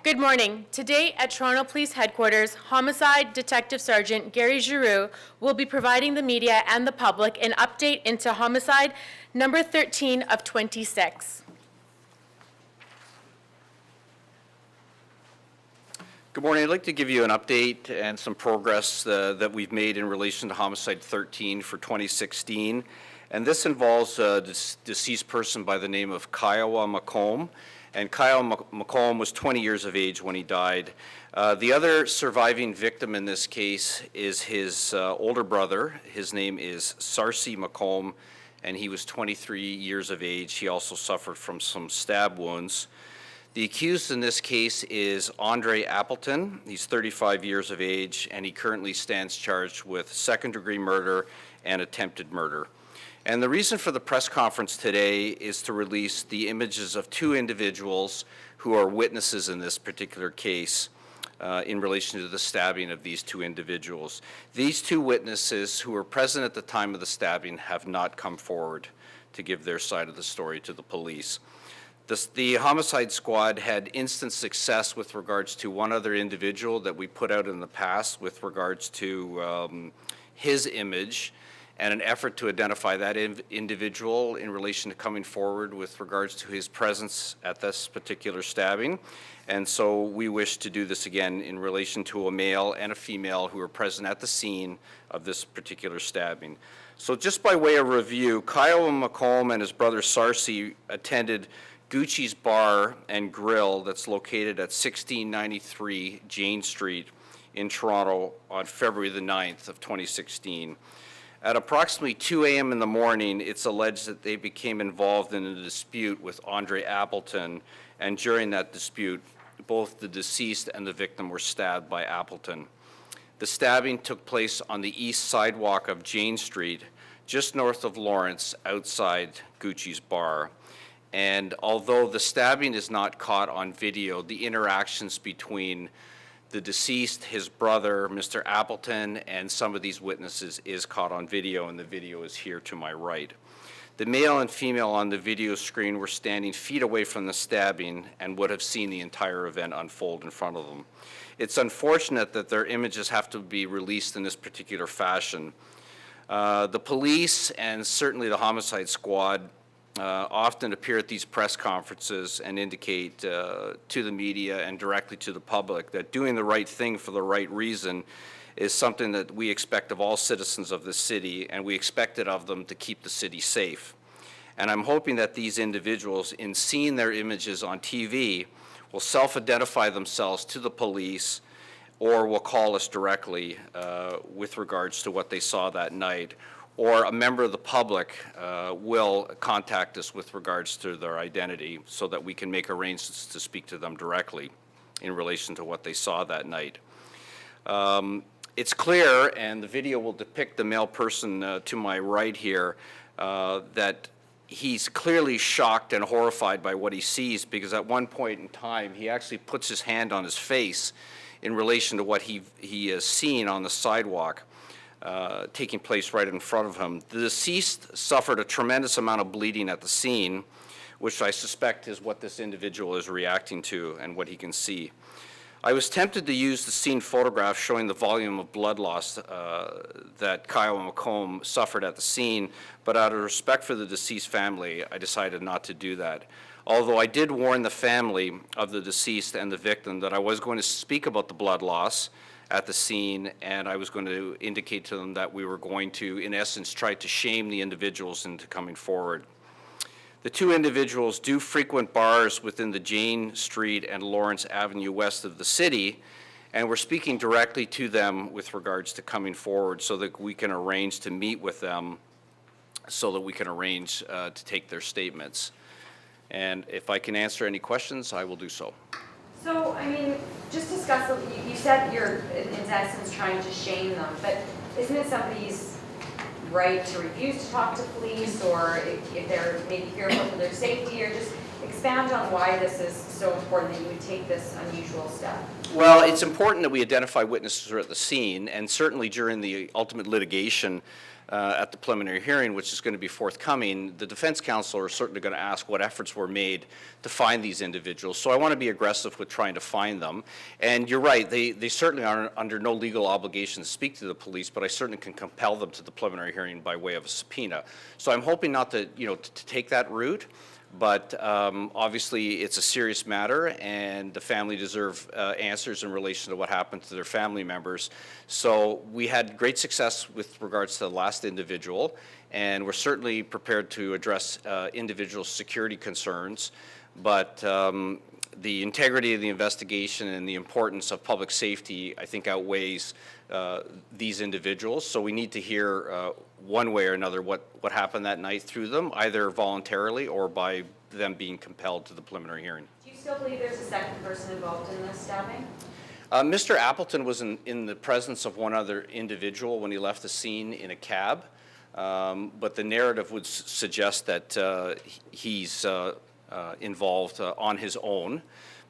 Good morning. Today at Toronto Police Headquarters, Homicide Detective Sergeant Gary Giroux will be providing the media and the public an update into homicide number 13 of 26. Good morning. I'd like to give you an update and some progress that we've made in relation to Homicide 13 for 2016. And this involves a deceased person by the name of Kiowa McComb. And Kiowa McComb was 20 years of age when he died. The other surviving victim in this case is his older brother. His name is Sarcy McComb, and he was 23 years of age. He also suffered from some stab wounds. The accused in this case is Andre Appleton. He's 35 years of age, and he currently stands charged with second-degree murder and attempted murder. And the reason for the press conference today is to release the images of two individuals who are witnesses in this particular case in relation to the stabbing of these two individuals. These two witnesses who were present at the time of the stabbing have not come forward to give their side of the story to the police. The homicide squad had instant success with regards to one other individual that we put out in the past with regards to his image, and an effort to identify that individual in relation to coming forward with regards to his presence at this particular stabbing. And so we wish to do this again in relation to a male and a female who were present at the scene of this particular stabbing. So just by way of review, Kiowa McComb and his brother Sarcy attended Gucci's Bar and Grill that's located at 1693 Jane Street in Toronto on February the 9th of 2016. At approximately 2 a.m. in the morning, it's alleged that they became involved in a dispute with Andre Appleton, and during that dispute, both the deceased and the victim were stabbed by Appleton. The stabbing took place on the east sidewalk of Jane Street, just north of Lawrence, outside Gucci's Bar. And although the stabbing is not caught on video, the interactions between the deceased, his brother, Mr. Appleton, and some of these witnesses is caught on video, and the video is here to my right. The male and female on the video screen were standing feet away from the stabbing and would have seen the entire event unfold in front of them. It's unfortunate that their images have to be released in this particular fashion. The police and certainly the homicide squad often appear at these press conferences and indicate to the media and directly to the public that doing the right thing for the right reason is something that we expect of all citizens of the city, and we expect it of them to keep the city safe. And I'm hoping that these individuals, in seeing their images on TV, will self-identify themselves to the police or will call us directly with regards to what they saw that night, or a member of the public will contact us with regards to their identity so that we can make arrangements to speak to them directly in relation to what they saw that night. It's clear, and the video will depict the male person to my right here, that he's clearly shocked and horrified by what he sees, because at one point in time he actually puts his hand on his face in relation to what he has seen on the sidewalk. Taking place right in front of him. The deceased suffered a tremendous amount of bleeding at the scene, which I suspect is what this individual is reacting to and what he can see. I was tempted to use the scene photograph showing the volume of blood loss that Kiowa McComb suffered at the scene, but out of respect for the deceased family, I decided not to do that. Although I did warn the family of the deceased and the victim that I was going to speak about the blood loss at the scene, and I was going to indicate to them that we were going to, in essence, try to shame the individuals into coming forward. The two individuals do frequent bars within the Jane Street and Lawrence Avenue west of the city, and we're speaking directly to them with regards to coming forward so that we can arrange to meet with them, so that we can arrange to take their statements. And if I can answer any questions, I will do so. So, I mean, just discuss, you said you're, in essence, trying to shame them, but isn't it somebody's right to refuse to talk to police, or if they're maybe fearful for their safety, or just expand on why this is so important that you would take this unusual step? Well, it's important that we identify witnesses who are at the scene, and certainly during the ultimate litigation, at the preliminary hearing, which is going to be forthcoming, the defense counsel are certainly going to ask what efforts were made to find these individuals. So I want to be aggressive with trying to find them. And you're right, they certainly are under no legal obligation to speak to the police, but I certainly can compel them to the preliminary hearing by way of a subpoena. So I'm hoping not to, to take that route. But obviously, it's a serious matter, and the family deserve answers in relation to what happened to their family members. So we had great success with regards to the last individual, and we're certainly prepared to address individual security concerns. But the integrity of the investigation and the importance of public safety, I think, outweighs these individuals. So we need to hear one way or another what happened that night through them, either voluntarily or by them being compelled to the preliminary hearing. Do you still believe there's a second person involved in this stabbing? Mr. Appleton was in the presence of one other individual when he left the scene in a cab, but the narrative would suggest that he's involved on his own.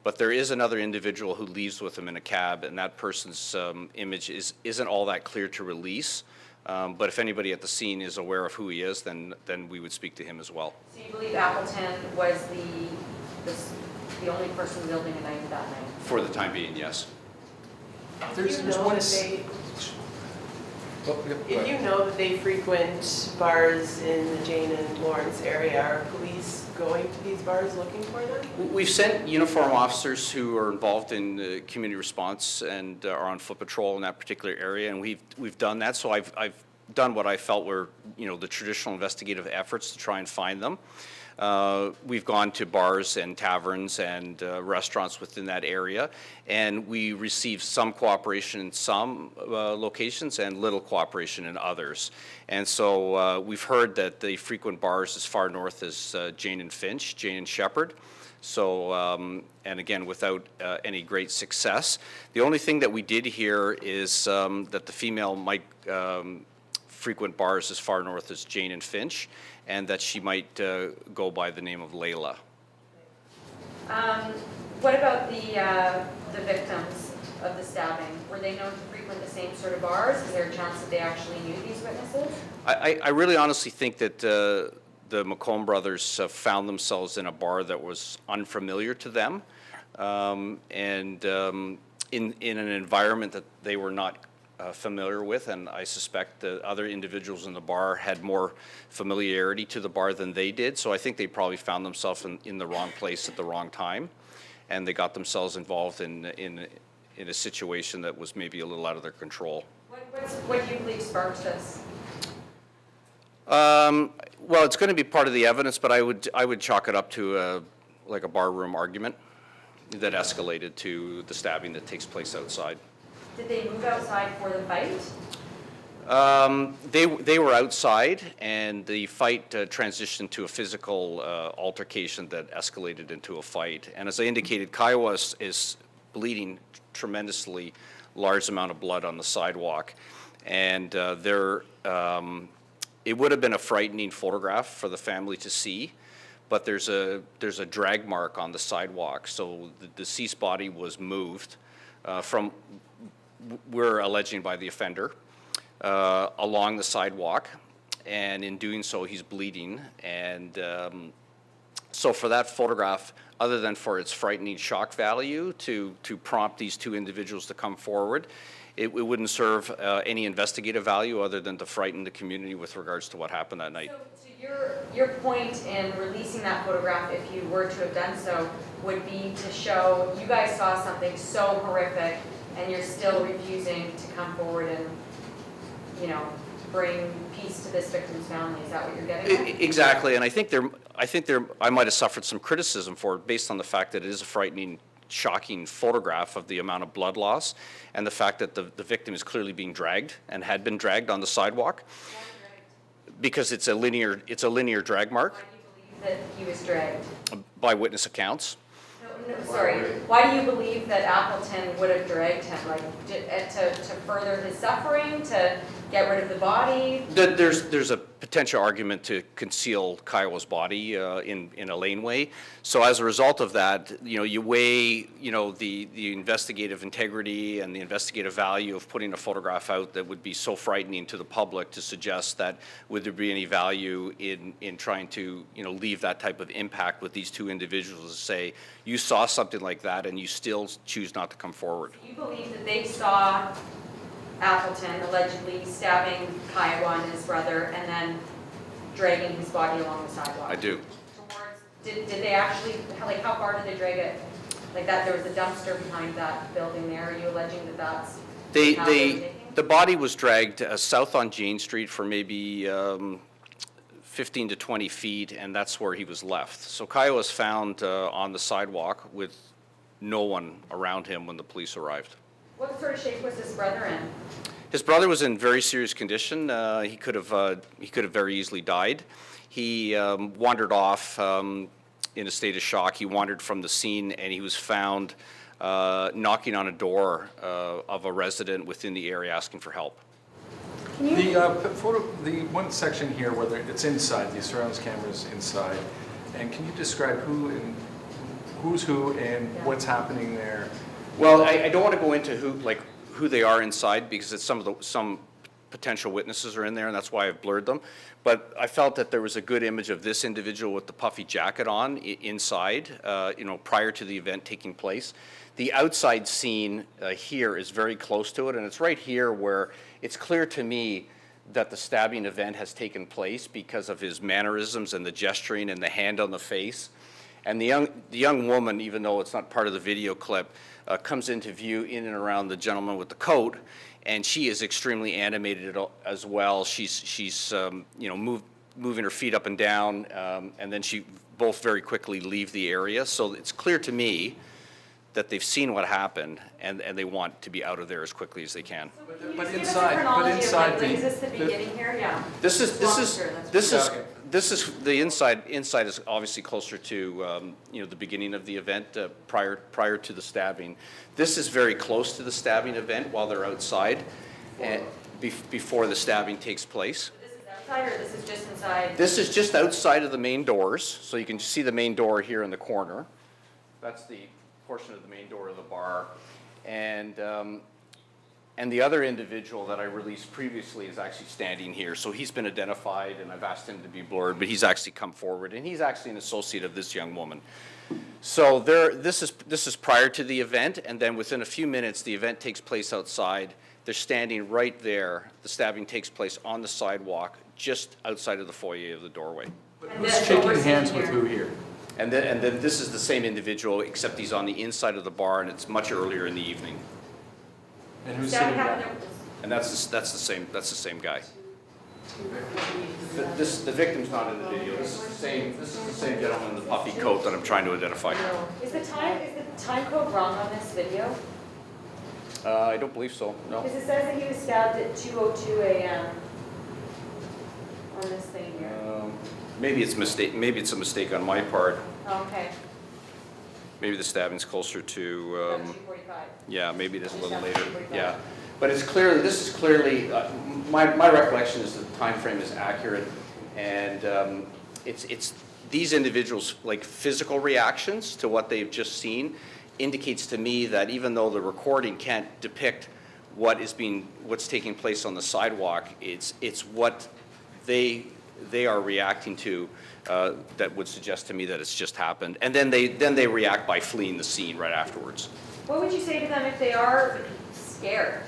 But there is another individual who leaves with him in a cab, and that person's image isn't all that clear to release. But if anybody at the scene is aware of who he is, then we would speak to him as well. So you believe Appleton was the only person in the building that night? For the time being, yes. If you know that they frequent bars in the Jane and Lawrence area, are police going to these bars looking for them? We've sent uniform officers who are involved in community response and are on foot patrol in that particular area, and we've done that. So I've done what I felt were the traditional investigative efforts to try and find them. We've gone to bars and taverns and restaurants within that area, and we received some cooperation in some locations and little cooperation in others. And so we've heard that they frequent bars as far north as Jane and Finch, Jane and Shepherd. So, and again, without any great success. The only thing that we did hear is that the female might frequent bars as far north as Jane and Finch, and that she might go by the name of Layla. What about the victims of the stabbing? Were they known to frequent the same sort of bars? Is there a chance that they actually knew these witnesses? I really honestly think that the McComb brothers found themselves in a bar that was unfamiliar to them, and in an environment that they were not familiar with, and I suspect the other individuals in the bar had more familiarity to the bar than they did, so I think they probably found themselves in the wrong place at the wrong time, and they got themselves involved in a situation that was maybe a little out of their control. What do you believe sparked this? Well, it's going to be part of the evidence, but I would chalk it up to like a barroom argument that escalated to the stabbing that takes place outside. Did they move outside for the fight? They were outside, and the fight transitioned to a physical altercation that escalated into a fight. And as I indicated, Kiowa is bleeding tremendously large amount of blood on the sidewalk, and it would have been a frightening photograph for the family to see. But there's a drag mark on the sidewalk, so the deceased body was moved from, we're alleging by the offender, along the sidewalk, and in doing so he's bleeding. And so for that photograph, other than for its frightening shock value to prompt these two individuals to come forward, it wouldn't serve any investigative value other than to frighten the community with regards to what happened that night. So your point in releasing that photograph, if you were to have done so, would be to show you guys saw something so horrific and you're still refusing to come forward and, bring peace to this victim's family. Is that what you're getting at? Exactly, and I think I might have suffered some criticism for it based on the fact that it is a frightening, shocking photograph of the amount of blood loss and the fact that the victim is clearly being dragged and had been dragged on the sidewalk. Because it's a linear drag mark. Why do you believe that he was dragged? By witness accounts. No, sorry. Why do you believe that Appleton would have dragged him? To further his suffering, to get rid of the body? There's a potential argument to conceal Kiowa's body in a laneway. So as a result of that, you weigh, the investigative integrity and the investigative value of putting a photograph out that would be so frightening to the public to suggest that would there be any value in trying to, leave that type of impact with these two individuals to say, you saw something like that and you still choose not to come forward. You believe that they saw Appleton allegedly stabbing Kiowa and his brother and then dragging his body along the sidewalk? I do. Did they actually, how far did they drag it? Like that, there was a dumpster behind that building there. Are you alleging that that's how they were taking? The body was dragged south on Jane Street for maybe 15 to 20 feet, and that's where he was left. So Kiowa was found on the sidewalk with no one around him when the police arrived. What sort of shape was his brother in? His brother was in very serious condition. He could have very easily died. He wandered off in a state of shock. He wandered from the scene, and he was found knocking on a door of a resident within the area asking for help. The one section here where it's inside, the surveillance camera's inside, and can you describe who's who and what's happening there? Well, I don't want to go into who they are inside because it's some potential witnesses are in there, and that's why I've blurred them. But I felt that there was a good image of this individual with the puffy jacket on inside, prior to the event taking place. The outside scene here is very close to it, and it's right here where it's clear to me that the stabbing event has taken place because of his mannerisms and the gesturing and the hand on the face. And the young woman, even though it's not part of the video clip, comes into view in and around the gentleman with the coat, and she is extremely animated as well. She's moving her feet up and down, and then she both very quickly leave the area. So it's clear to me that they've seen what happened, and they want to be out of there as quickly as they can. But Is this the beginning here? Yeah. This is the inside. Inside is obviously closer to the beginning of the event prior to the stabbing. This is very close to the stabbing event while they're outside, and before the stabbing takes place. This is outside or this is just inside? This is just outside of the main doors, so you can see the main door here in the corner. That's the portion of the main door of the bar, and the other individual that I released previously is actually standing here. So he's been identified, and I've asked him to be blurred, but he's actually come forward, and he's actually an associate of this young woman. So this is prior to the event, and then within a few minutes, the event takes place outside. They're standing right there. The stabbing takes place on the sidewalk, just outside of the foyer of the doorway. Who's shaking hands with who here? And then this is the same individual, except he's on the inside of the bar, and it's much earlier in the evening. And who's Stabbing sitting happened there? And that's the same guy. The victim's not in the video. This is the same gentleman in the puffy coat that I'm trying to identify. Is the time code wrong on this video? I don't believe so. No. Because it says that he was stabbed at 2:02 a.m. on this thing here. Maybe it's a mistake on my part. Okay. Maybe the stabbing's closer to. 2:45. Yeah, maybe it is a little later. Yeah, but it's clear. This is clearly my recollection is that the time frame is accurate, and it's these individuals' like physical reactions to what they've just seen indicates to me that even though the recording can't depict what's taking place on the sidewalk, it's what they are reacting to that would suggest to me that it's just happened, and then they react by fleeing the scene right afterwards. What would you say to them if they are scared?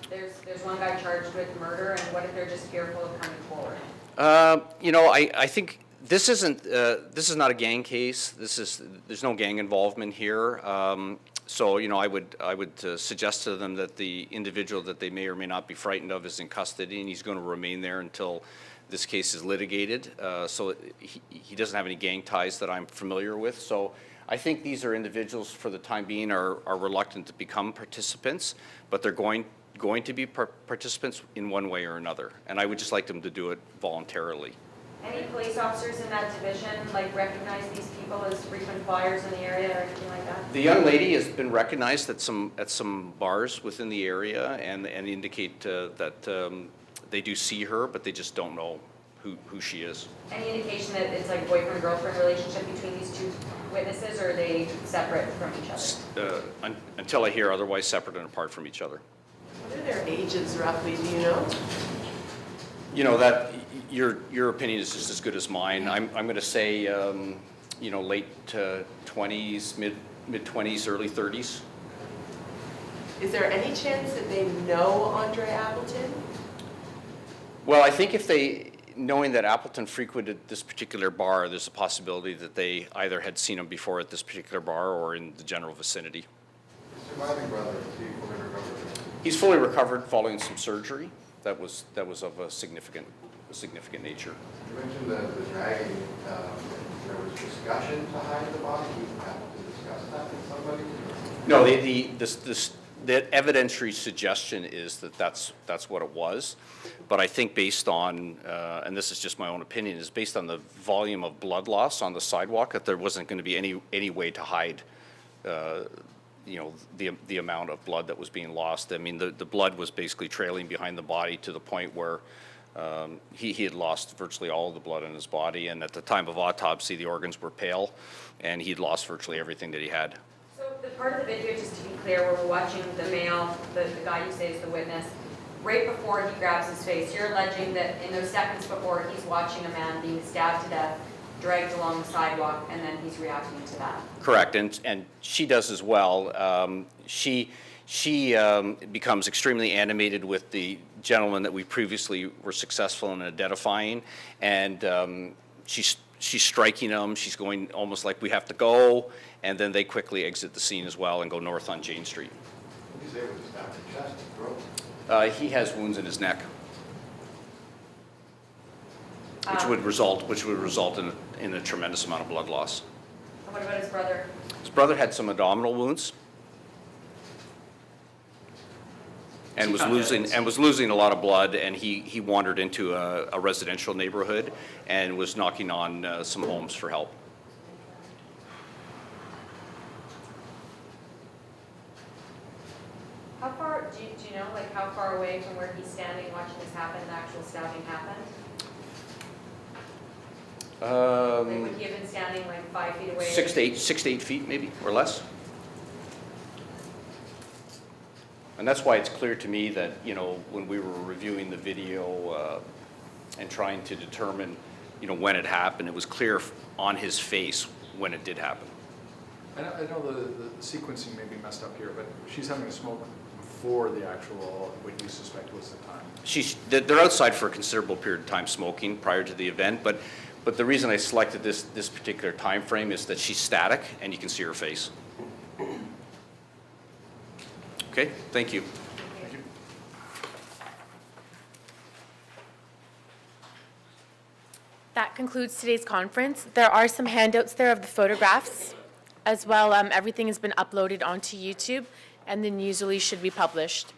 There's one guy charged with murder, and what if they're just fearful of coming forward? I think this is not a gang case. There's no gang involvement here. So I would suggest to them that the individual that they may or may not be frightened of is in custody, and he's going to remain there until this case is litigated. So he doesn't have any gang ties that I'm familiar with. So I think these are individuals for the time being are reluctant to become participants, but they're going to be participants in one way or another. And I would just like them to do it voluntarily. Any police officers in that division recognize these people as frequent flyers in the area or anything like that? The young lady has been recognized at some bars within the area and indicate that they do see her, but they just don't know who she is. Any indication that it's like boyfriend-girlfriend relationship between these two witnesses, or are they separate from each other? Until I hear otherwise, separate and apart from each other. What are their ages roughly, do you know? You know, that, your opinion is just as good as mine. I'm going to say, you know, late 20s, mid-20s, early 30s. Is there any chance that they know Andre Appleton? Well, I think if they, knowing that Appleton frequented this particular bar, there's a possibility that they either had seen him before at this particular bar or in the general vicinity. Surviving brother, is he fully recovered? He's fully recovered following some surgery that was of a significant nature. You mentioned the dragging, there was discussion to hide the body. Did Appleton discuss that with somebody? No, the evidentiary suggestion is that that's what it was. But I think based on, and this is just my own opinion, is based on the volume of blood loss on the sidewalk, that there wasn't going to be any way to hide, you know, the amount of blood that was being lost. I mean, the blood was basically trailing behind the body to the point where he had lost virtually all of the blood in his body. And at the time of autopsy, the organs were pale, and he'd lost virtually everything that he had. So the part of the video, just to be clear, where we're watching the male, the guy you say is the witness, right before he grabs his face, you're alleging that in those seconds before, he's watching a man being stabbed to death, dragged along the sidewalk, and then he's reacting to that. Correct, and she does as well. She becomes extremely animated with the gentleman that we previously were successful in identifying, and she's striking him. She's going almost like we have to go, and then they quickly exit the scene as well and go north on Jane Street. He's able to stab the chest and throat. He has wounds in his neck, which would result in a tremendous amount of blood loss. And what about his brother? His brother had some abdominal wounds and was losing a lot of blood, and he wandered into a residential neighborhood and was knocking on some homes for help. How far, do you know, like how far away from where he's standing watching this happen, the actual stabbing happened? Like would he have been standing like 5 feet away? 6 to 8 feet maybe, or less. And that's why it's clear to me that, you know, when we were reviewing the video and trying to determine, you know, when it happened, it was clear on his face when it did happen. I know the sequencing may be messed up here, but she's having a smoke before the actual, what you suspect was the time. They're outside for a considerable period of time smoking prior to the event, but the reason I selected this particular time frame is that she's static and you can see her face. Okay, thank you. Thank you. That concludes today's conference. There are some handouts there of the photographs as well. Everything has been uploaded onto YouTube, and the news release should be published.